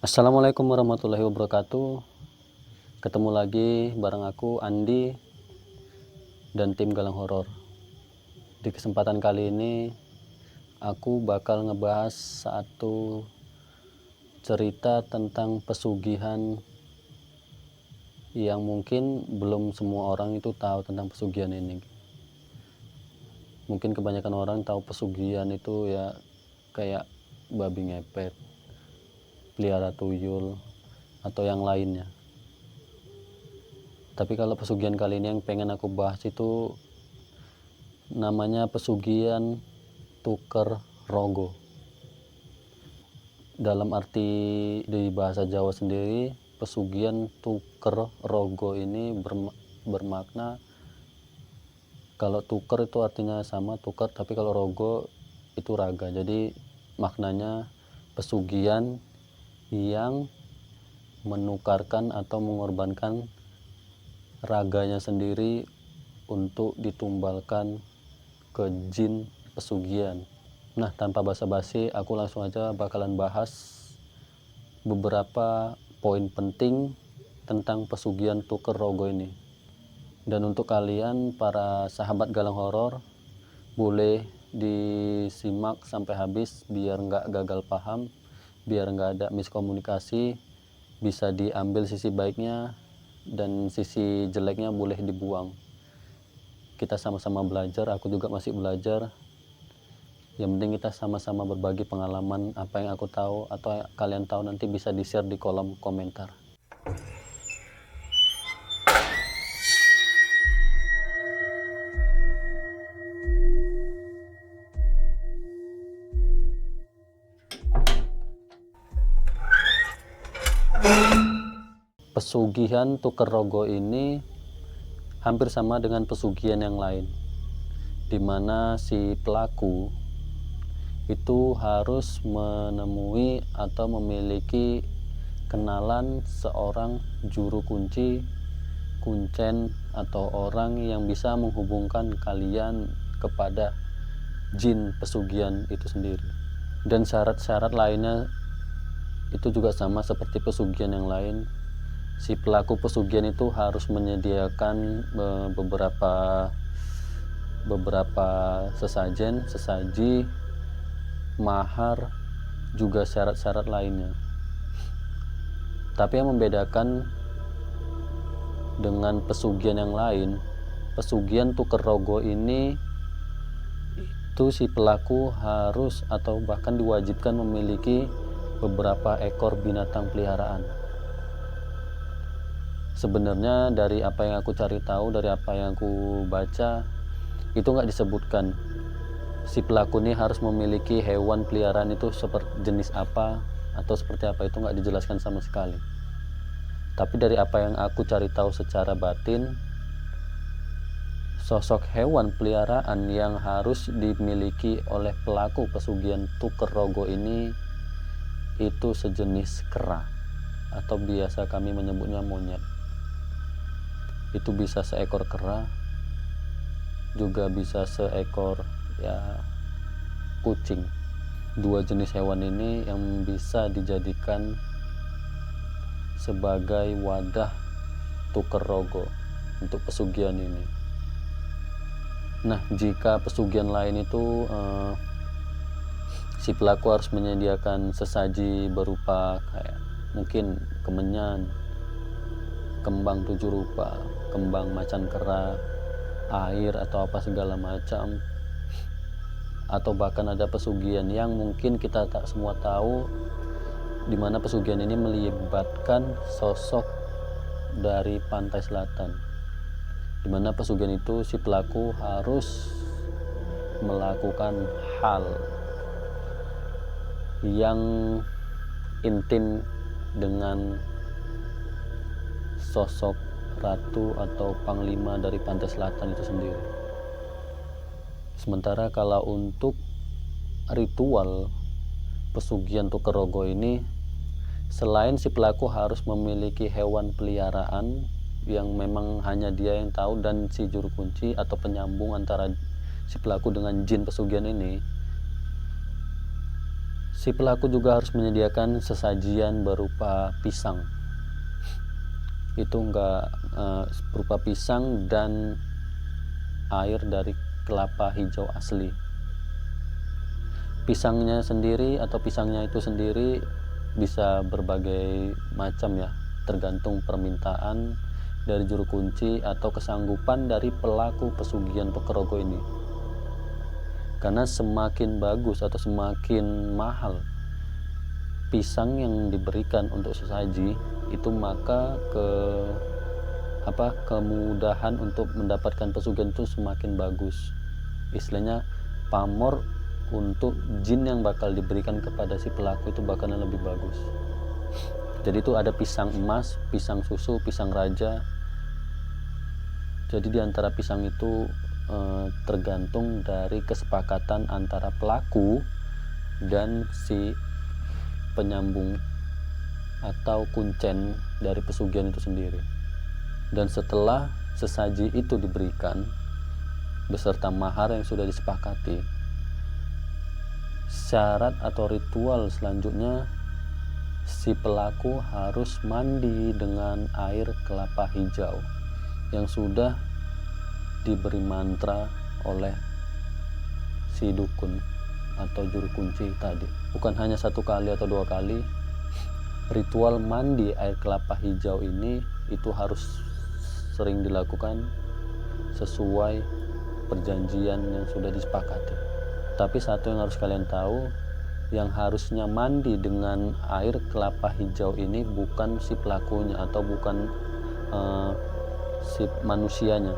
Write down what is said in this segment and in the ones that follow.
Assalamualaikum warahmatullahi wabarakatuh. Ketemu lagi bareng aku Andi dan tim Galang Horor. Di kesempatan kali ini aku bakal ngebahas satu cerita tentang pesugihan yang mungkin belum semua orang itu tahu tentang pesugihan ini. Mungkin kebanyakan orang tahu pesugihan itu ya kayak babi ngepet, pelihara tuyul, atau yang lainnya. Tapi kalau pesugihan kali ini yang pengen aku bahas itu namanya pesugihan tuker rogo. Dalam arti di bahasa Jawa sendiri, pesugihan tuker rogo ini bermakna, kalau tuker itu artinya sama tukar, tapi kalau rogo itu raga. Jadi maknanya pesugihan yang menukarkan atau mengorbankan raganya sendiri untuk ditumbalkan ke jin pesugihan. Nah, tanpa basa-basi, aku langsung aja bakalan bahas beberapa poin penting tentang pesugihan tuker rogo ini. Dan untuk kalian para sahabat Galang Horor, boleh disimak sampai habis biar nggak gagal paham, biar nggak ada miskomunikasi, bisa diambil sisi baiknya dan sisi jeleknya boleh dibuang. Kita sama-sama belajar, aku juga masih belajar. Yang penting kita sama-sama berbagi pengalaman, apa yang aku tahu atau kalian tahu nanti bisa di-share di kolom komentar. Pesugihan tuker rogo ini hampir sama dengan pesugihan yang lain, di mana si pelaku itu harus menemui atau memiliki kenalan seorang juru kunci, kuncen, atau orang yang bisa menghubungkan kalian kepada jin pesugihan itu sendiri. Dan syarat-syarat lainnya itu juga sama seperti pesugihan yang lain. Si pelaku pesugihan itu harus menyediakan beberapa sesaji, mahar, juga syarat-syarat lainnya. Tapi yang membedakan dengan pesugihan yang lain, pesugihan tuker rogo ini itu si pelaku harus atau bahkan diwajibkan memiliki beberapa ekor binatang peliharaan. Sebenarnya dari apa yang aku cari tahu, dari apa yang aku baca, itu nggak disebutkan si pelaku ini harus memiliki hewan peliharaan itu seperti jenis apa atau seperti apa, itu nggak dijelaskan sama sekali. Tapi dari apa yang aku cari tahu secara batin, sosok hewan peliharaan yang harus dimiliki oleh pelaku pesugihan tuker rogo ini itu sejenis kera, atau biasa kami menyebutnya monyet. Itu bisa seekor kera, juga bisa seekor kucing. Dua jenis hewan ini yang bisa dijadikan sebagai wadah tuker rogo untuk pesugihan ini. Nah, jika pesugihan lain itu si pelaku harus menyediakan sesaji berupa kayak mungkin kemenyan, kembang 7 rupa, kembang macan kera, air atau apa segala macam. Atau bahkan ada pesugihan yang mungkin kita tak semua tahu, di mana pesugihan ini melibatkan sosok dari pantai selatan, di mana pesugihan itu si pelaku harus melakukan hal yang intim dengan sosok ratu atau panglima dari pantai selatan itu sendiri. Sementara kalau untuk ritual pesugihan tuker rogo ini, selain si pelaku harus memiliki hewan peliharaan yang memang hanya dia yang tahu dan si juru kunci atau penyambung antara si pelaku dengan jin pesugihan ini, Si pelaku juga harus menyediakan sesajian berupa pisang. Itu enggak berupa pisang dan air dari kelapa hijau asli. Pisangnya sendiri atau pisangnya itu sendiri bisa berbagai macam ya, tergantung permintaan dari juru kunci atau kesanggupan dari pelaku pesugihan Pokorogo ini. Karena semakin bagus atau semakin mahal pisang yang diberikan untuk sesaji itu, maka kemudahan untuk mendapatkan pesugihan itu semakin bagus. Istilahnya pamor untuk jin yang bakal diberikan kepada si pelaku itu bakalan lebih bagus. Jadi itu ada pisang emas, pisang susu, pisang raja. Jadi di antara pisang itu tergantung dari kesepakatan antara pelaku dan si penyambung atau kuncen dari pesugihan itu sendiri. Dan setelah sesaji itu diberikan beserta mahar yang sudah disepakati, syarat atau ritual selanjutnya si pelaku harus mandi dengan air kelapa hijau yang sudah diberi mantra oleh si dukun atau juru kunci tadi. Bukan hanya 1 kali atau 2 kali, ritual mandi air kelapa hijau ini itu harus sering dilakukan sesuai perjanjian yang sudah disepakati. Tapi satu yang harus kalian tahu, yang harusnya mandi dengan air kelapa hijau ini bukan si pelakunya atau bukan si manusianya,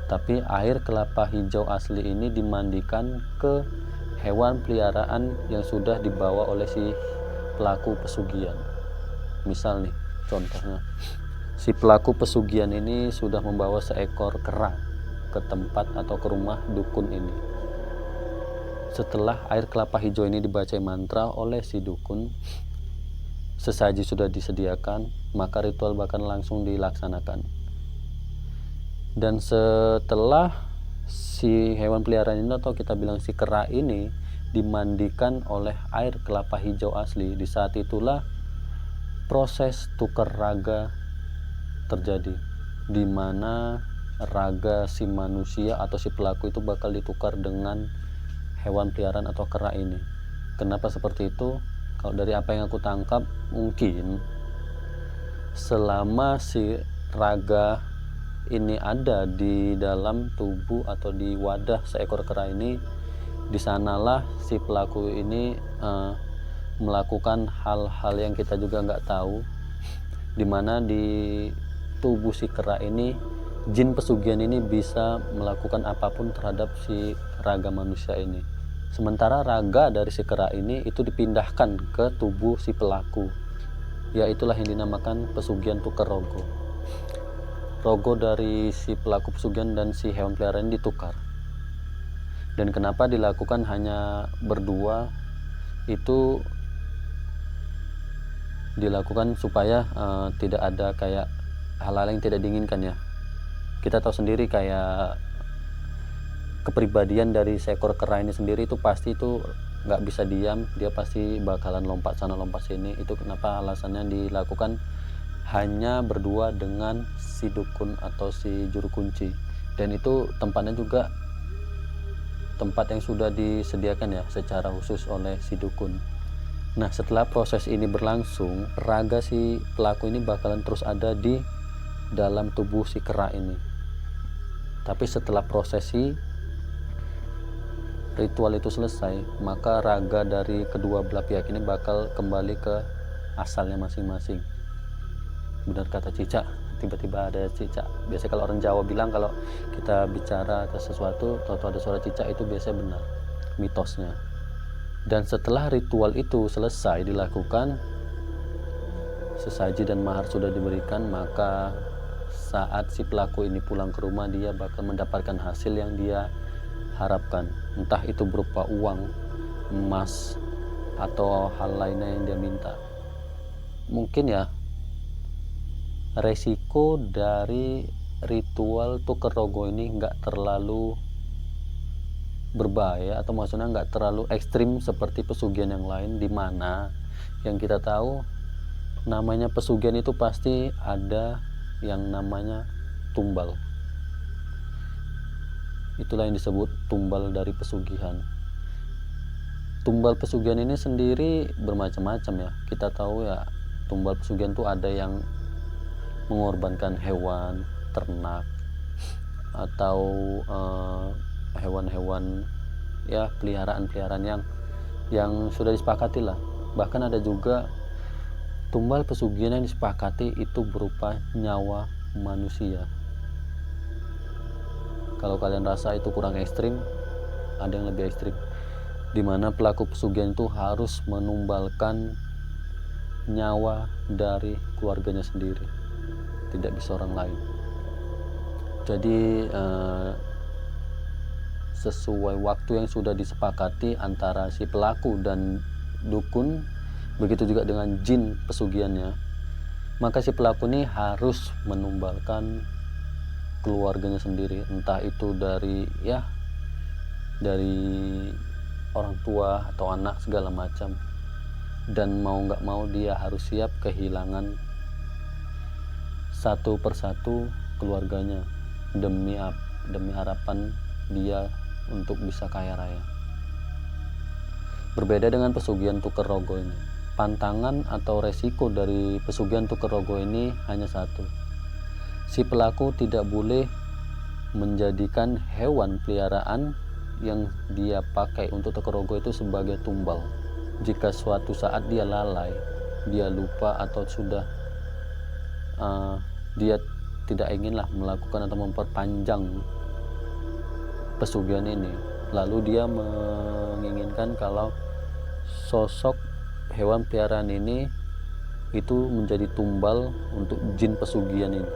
tapi air kelapa hijau asli ini dimandikan ke hewan peliharaan yang sudah dibawa oleh si pelaku pesugihan. Misal nih contohnya, si pelaku pesugihan ini sudah membawa seekor kera ke tempat atau ke rumah dukun ini. Setelah air kelapa hijau ini dibaca mantra oleh si dukun, sesaji sudah disediakan, maka ritual bahkan langsung dilaksanakan. Dan setelah si hewan peliharaan ini atau kita bilang si kera ini dimandikan oleh air kelapa hijau asli, di saat itulah proses tukar raga terjadi, di mana raga si manusia atau si pelaku itu bakal ditukar dengan hewan peliharaan atau kera ini. Kenapa seperti itu? Kalau dari apa yang aku tangkap, mungkin selama si raga ini ada di dalam tubuh atau di wadah seekor kera ini, di sanalah si pelaku ini melakukan hal-hal yang kita juga nggak tahu, dimana di tubuh si kera ini jin pesugihan ini bisa melakukan apapun terhadap si raga manusia ini. Sementara raga dari si kera ini itu dipindahkan ke tubuh si pelaku, yaitulah yang dinamakan pesugihan tukar rogo. Rogo dari si pelaku pesugihan dan si hewan peliharaan ditukar. Dan kenapa dilakukan hanya berdua? Itu dilakukan supaya tidak ada kayak hal-hal yang tidak diinginkan ya. Kita tahu sendiri kayak kepribadian dari seekor kera ini sendiri itu pasti itu nggak bisa diam, dia pasti bakalan lompat sana lompat sini. Itu kenapa alasannya dilakukan hanya berdua dengan si dukun atau si juru kunci. Dan itu tempatnya juga tempat yang sudah disediakan ya secara khusus oleh si dukun. Nah, setelah proses ini berlangsung, raga si pelaku ini bakalan terus ada di dalam tubuh si kera ini. Tapi setelah prosesi ritual itu selesai, maka raga dari kedua belah pihak ini bakal kembali ke asalnya masing-masing. Benar kata cicak, tiba-tiba ada cicak. Biasanya kalau orang Jawa bilang kalau kita bicara atas sesuatu atau ada suara cicak, itu biasanya benar mitosnya. Dan setelah ritual itu selesai dilakukan, sesaji dan mahar sudah diberikan, maka saat si pelaku ini pulang ke rumah, dia bakal mendapatkan hasil yang dia harapkan, entah itu berupa uang, emas, atau hal lainnya yang dia minta. Mungkin ya resiko dari ritual tukar rogo ini nggak terlalu berbahaya, atau maksudnya nggak terlalu ekstrim seperti pesugihan yang lain, di mana yang kita tahu namanya pesugihan itu pasti ada yang namanya tumbal. Itulah yang disebut tumbal dari pesugihan. Tumbal pesugihan ini sendiri bermacam-macam ya. Kita tahu ya, tumbal pesugihan tuh ada yang mengorbankan hewan, ternak, atau hewan-hewan ya, peliharaan-peliharaan yang sudah disepakati lah. Bahkan ada juga tumbal pesugihan yang disepakati itu berupa nyawa manusia. Kalau kalian rasa itu kurang ekstrim, ada yang lebih ekstrim, di mana pelaku pesugihan itu harus menumbalkan nyawa dari keluarganya sendiri, tidak bisa orang lain. Jadi sesuai waktu yang sudah disepakati antara si pelaku dan dukun, begitu juga dengan jin pesugihannya, maka si pelaku ini harus menumbalkan keluarganya sendiri, entah itu dari orang tua atau anak segala macam. Dan mau nggak mau dia harus siap kehilangan satu persatu keluarganya demi harapan dia untuk bisa kaya raya. Berbeda dengan pesugihan tuker rogo ini, pantangan atau resiko dari pesugihan tuker rogo ini hanya satu: si pelaku tidak boleh menjadikan hewan peliharaan yang dia pakai untuk tuker rogo itu sebagai tumbal. Jika suatu saat dia lalai, dia lupa, atau sudah dia tidak inginlah melakukan atau memperpanjang pesugihan ini, lalu dia menginginkan kalau sosok hewan peliharaan ini itu menjadi tumbal untuk jin pesugihan ini.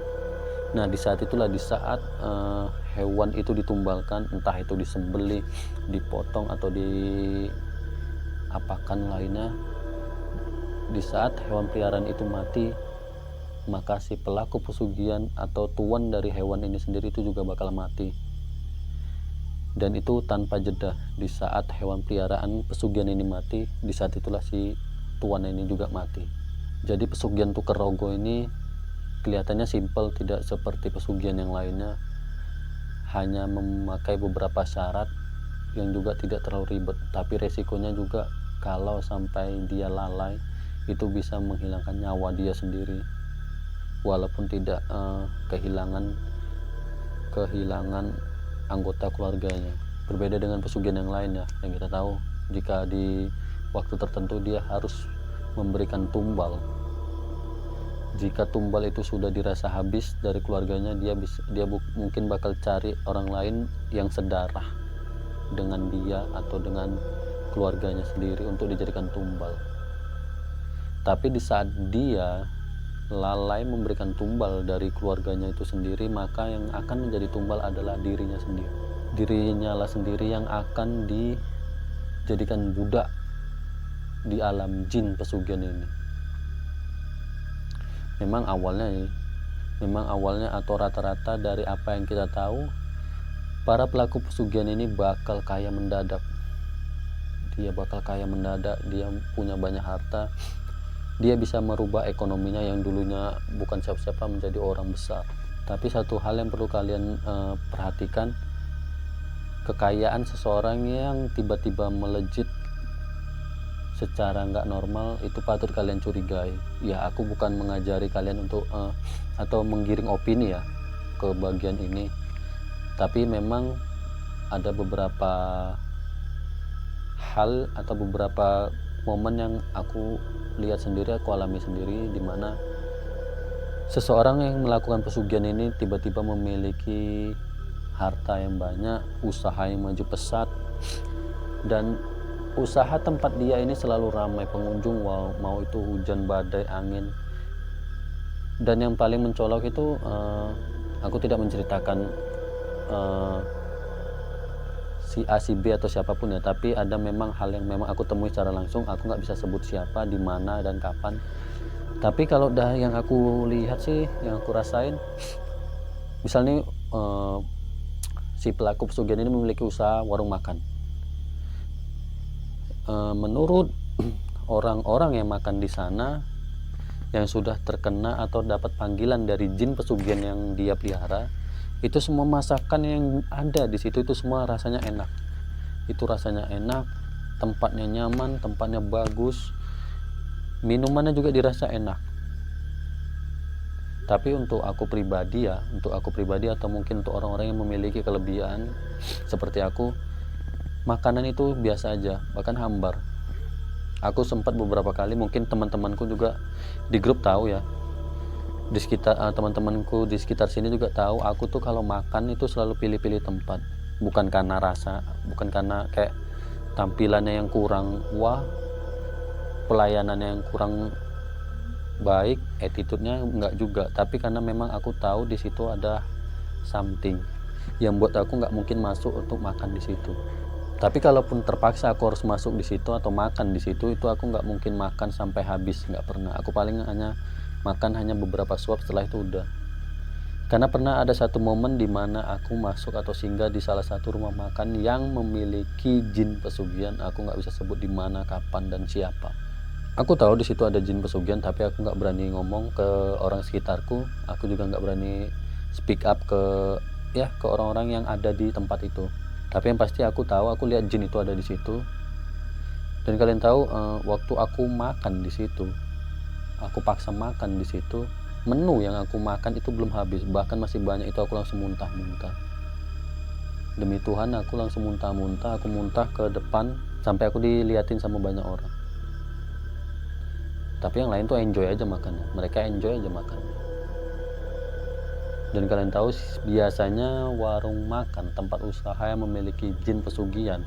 Nah, di saat itulah, di saat hewan itu ditumbalkan, entah itu disembelih, dipotong, atau diapakan lainnya, di saat hewan peliharaan itu mati, maka si pelaku pesugihan atau tuan dari hewan ini sendiri itu juga bakal mati. Dan itu tanpa jeda. Di saat hewan peliharaan pesugihan ini mati, di saat itulah si tuan ini juga mati. Jadi pesugihan tuker rogo ini kelihatannya simpel, tidak seperti pesugihan yang lainnya, hanya memakai beberapa syarat yang juga tidak terlalu ribet. Tapi resikonya juga, kalau sampai dia lalai, itu bisa menghilangkan nyawa dia sendiri, walaupun tidak kehilangan anggota keluarganya. Berbeda dengan pesugihan yang lain ya, yang kita tahu, jika di waktu tertentu dia harus memberikan tumbal. Jika tumbal itu sudah dirasa habis dari keluarganya, dia mungkin bakal cari orang lain yang sedarah dengan dia atau dengan keluarganya sendiri untuk dijadikan tumbal. Tapi di saat dia lalai memberikan tumbal dari keluarganya itu sendiri, maka yang akan menjadi tumbal adalah dirinya sendiri. Dirinya lah sendiri yang akan dijadikan budak di alam jin pesugihan ini. Memang awalnya atau rata-rata dari apa yang kita tahu, para pelaku pesugihan ini bakal kaya mendadak. Dia bakal kaya mendadak, dia punya banyak harta, dia bisa merubah ekonominya yang dulunya bukan siapa-siapa menjadi orang besar. Tapi satu hal yang perlu kalian perhatikan, kekayaan seseorang yang tiba-tiba melejit secara nggak normal itu patut kalian curigai. Ya, aku bukan mengajari kalian untuk atau menggiring opini ya ke bagian ini, tapi memang ada beberapa hal atau beberapa momen yang aku lihat sendiri, aku alami sendiri, di mana seseorang yang melakukan pesugihan ini tiba-tiba memiliki harta yang banyak, usaha yang maju pesat, dan usaha tempat dia ini selalu ramai pengunjung, mau itu hujan, badai, angin. Dan yang paling mencolok itu, aku tidak menceritakan si A, si B atau siapapun ya, tapi ada memang hal yang memang aku temui secara langsung. Aku nggak bisa sebut siapa, di mana, dan kapan. Tapi kalau yang aku lihat sih, yang aku rasain, misalnya si pelaku pesugihan ini memiliki usaha warung makan. Menurut orang-orang yang makan di sana, yang sudah terkena atau dapat panggilan dari jin pesugihan yang dia pelihara, itu semua masakan yang ada di situ itu semua rasanya enak. Itu rasanya enak, tempatnya nyaman, tempatnya bagus, minumannya juga dirasa enak. Tapi untuk aku pribadi atau mungkin untuk orang-orang yang memiliki kelebihan seperti aku, makanan itu biasa aja, bahkan hambar. Aku sempat beberapa kali, mungkin teman-temanku juga di grup tahu ya, di sekitar teman-temanku di sekitar sini juga tahu, aku tuh kalau makan itu selalu pilih-pilih tempat, bukan karena rasa, bukan karena kayak tampilannya yang kurang wah, pelayanannya yang kurang baik, attitude-nya enggak juga, tapi karena memang aku tahu di situ ada something yang buat aku nggak mungkin masuk untuk makan di situ. Tapi kalaupun terpaksa aku harus masuk di situ atau makan di situ, itu aku nggak mungkin makan sampai habis, nggak pernah. Aku paling hanya makan hanya beberapa suap, setelah itu udah. Karena pernah ada satu momen di mana aku masuk atau singgah di salah satu rumah makan yang memiliki jin pesugihan. Aku nggak bisa sebut di mana, kapan, dan siapa. Aku tahu di situ ada jin pesugihan, tapi aku nggak berani ngomong ke orang sekitarku. Aku juga nggak berani speak up ke orang-orang yang ada di tempat itu. Tapi yang pasti aku tahu, aku lihat jin itu ada di situ. Dan kalian tahu, waktu aku makan di situ, aku paksa makan di situ, menu yang aku makan itu belum habis, bahkan masih banyak, itu aku langsung muntah-muntah. Demi Tuhan, aku langsung muntah-muntah, aku muntah ke depan sampai aku diliatin sama banyak orang. Tapi yang lain tuh enjoy aja makannya, mereka enjoy aja makannya. Dan kalian tahu, biasanya warung makan, tempat usaha yang memiliki jin pesugihan,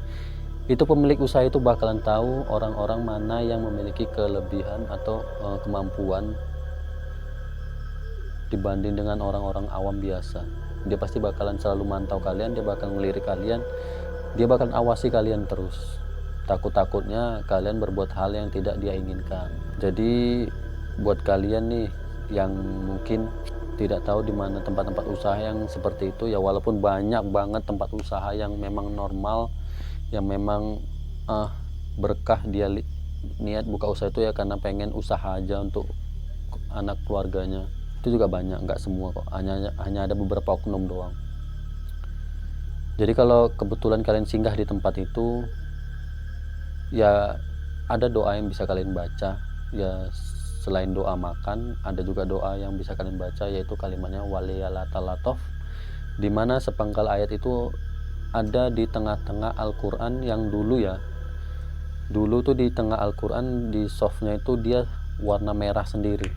itu pemilik usaha itu bakalan tahu orang-orang mana yang memiliki kelebihan atau kemampuan dibanding dengan orang-orang awam biasa. Dia pasti bakalan selalu mantau kalian, dia bakal ngelirik kalian, dia bakalan awasi kalian terus. Takut-takutnya kalian berbuat hal yang tidak dia inginkan. Jadi buat kalian nih yang mungkin tidak tahu di mana tempat-tempat usaha yang seperti itu, ya walaupun banyak banget tempat usaha yang memang normal, yang memang berkah, dia niat buka usaha itu ya karena pengen usaha aja untuk anak keluarganya, itu juga banyak, nggak semua kok, hanya ada beberapa oknum doang. Jadi kalau kebetulan kalian singgah di tempat itu, ya ada doa yang bisa kalian baca ya. Selain doa makan, ada juga doa yang bisa kalian baca, yaitu kalimatnya waliyalatalatov, dimana sepenggal ayat itu ada di tengah-tengah Al-Quran yang dulu tuh di tengah Al-Quran, di softnya itu dia warna merah sendiri.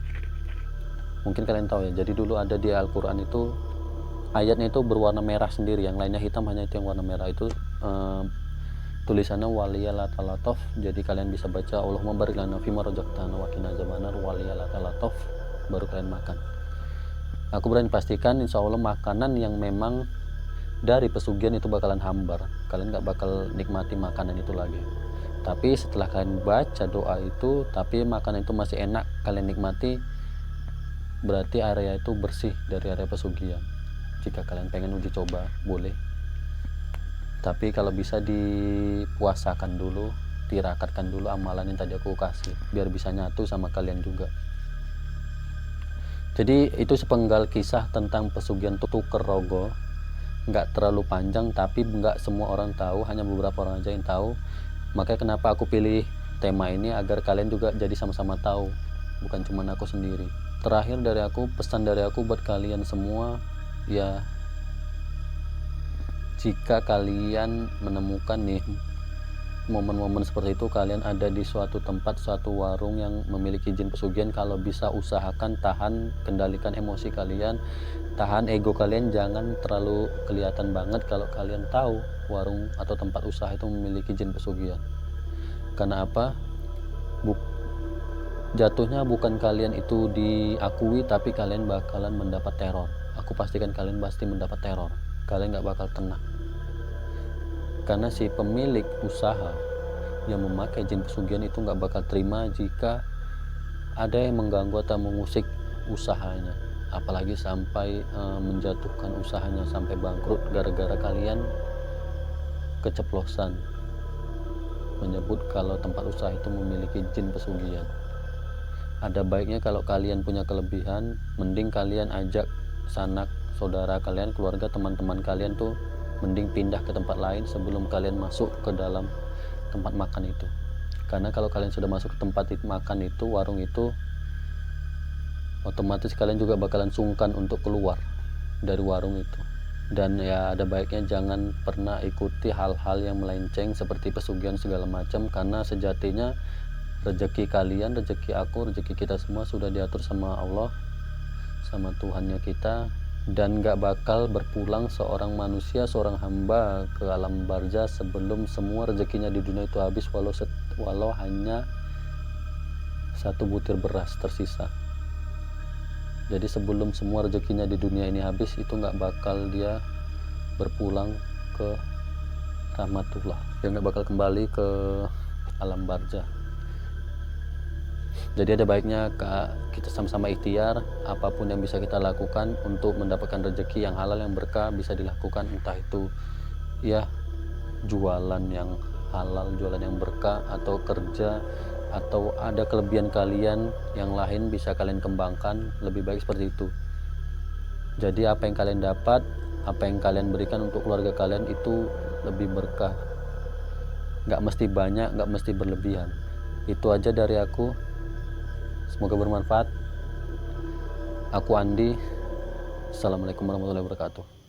Mungkin kalian tahu ya, jadi dulu ada di Al-Quran itu ayatnya itu berwarna merah sendiri, yang lainnya hitam, hanya itu yang warna merah. Itu tulisannya waliyalatalatov. Jadi kalian bisa baca Allahumma barik lana fima razaqtana wa qina azabannar waliyalatalatov, baru kalian makan. Aku berani pastikan insya Allah makanan yang memang dari pesugihan itu bakalan hambar, kalian gak bakal nikmati makanan itu lagi. Tapi setelah kalian baca doa itu tapi makanan itu masih enak kalian nikmati, berarti area itu bersih dari area pesugihan. Jika kalian pengen uji coba, boleh. Tapi kalau bisa dipuasakan dulu, tirakatkan dulu amalan yang tadi aku kasih, biar bisa nyatu sama kalian juga. Jadi itu sepenggal kisah tentang pesugihan Tuker Rogo. Nggak terlalu panjang, tapi nggak semua orang tahu, hanya beberapa orang aja yang tahu. Makanya kenapa aku pilih tema ini, agar kalian juga jadi sama-sama tahu, bukan cuma aku sendiri. Terakhir dari aku, pesan dari aku buat kalian semua, ya jika kalian menemukan nih momen-momen seperti itu, kalian ada di suatu tempat, suatu warung yang memiliki jin pesugihan, kalau bisa usahakan tahan, kendalikan emosi kalian, tahan ego kalian, jangan terlalu kelihatan banget kalau kalian tahu warung atau tempat usaha itu memiliki jin pesugihan. Karena apa? Jatuhnya bukan kalian itu diakui, tapi kalian bakalan mendapat teror. Aku pastikan kalian pasti mendapat teror, kalian gak bakal tenang. Karena si pemilik usaha yang memakai jin pesugihan itu gak bakal terima jika ada yang mengganggu atau mengusik usahanya. apalagi sampai menjatuhkan usahanya sampai bangkrut gara-gara kalian keceplosan menyebut kalau tempat usaha itu memiliki jin pesugihan. Ada baiknya kalau kalian punya kelebihan, mending kalian ajak sanak saudara kalian, keluarga, teman-teman kalian tuh mending pindah ke tempat lain sebelum kalian masuk ke dalam tempat makan itu. Karena kalau kalian sudah masuk ke tempat makan itu, warung itu, otomatis kalian juga bakalan sungkan untuk keluar dari warung itu. Dan ya ada baiknya jangan pernah ikuti hal-hal yang melenceng seperti pesugihan segala macam, karena sejatinya rezeki kalian, rezeki aku, rezeki kita semua sudah diatur sama Allah, sama Tuhannya kita, dan gak bakal berpulang seorang manusia, seorang hamba ke alam barzah sebelum semua rezekinya di dunia itu habis, walau hanya satu butir beras tersisa. Jadi sebelum semua rezekinya di dunia ini habis, itu nggak bakal dia berpulang ke rahmatullah, dia nggak bakal kembali ke alam barzah. Jadi ada baiknya kita sama-sama ikhtiar, apapun yang bisa kita lakukan untuk mendapatkan rezeki yang halal, yang berkah, bisa dilakukan. Entah itu ya jualan yang halal, jualan yang berkah, atau kerja, atau ada kelebihan kalian yang lain bisa kalian kembangkan, lebih baik seperti itu. Jadi apa yang kalian dapat, apa yang kalian berikan untuk keluarga kalian itu lebih berkah, nggak mesti banyak, nggak mesti berlebihan. Itu aja dari aku, semoga bermanfaat. Aku Andi. Assalamualaikum warahmatullahi wabarakatuh.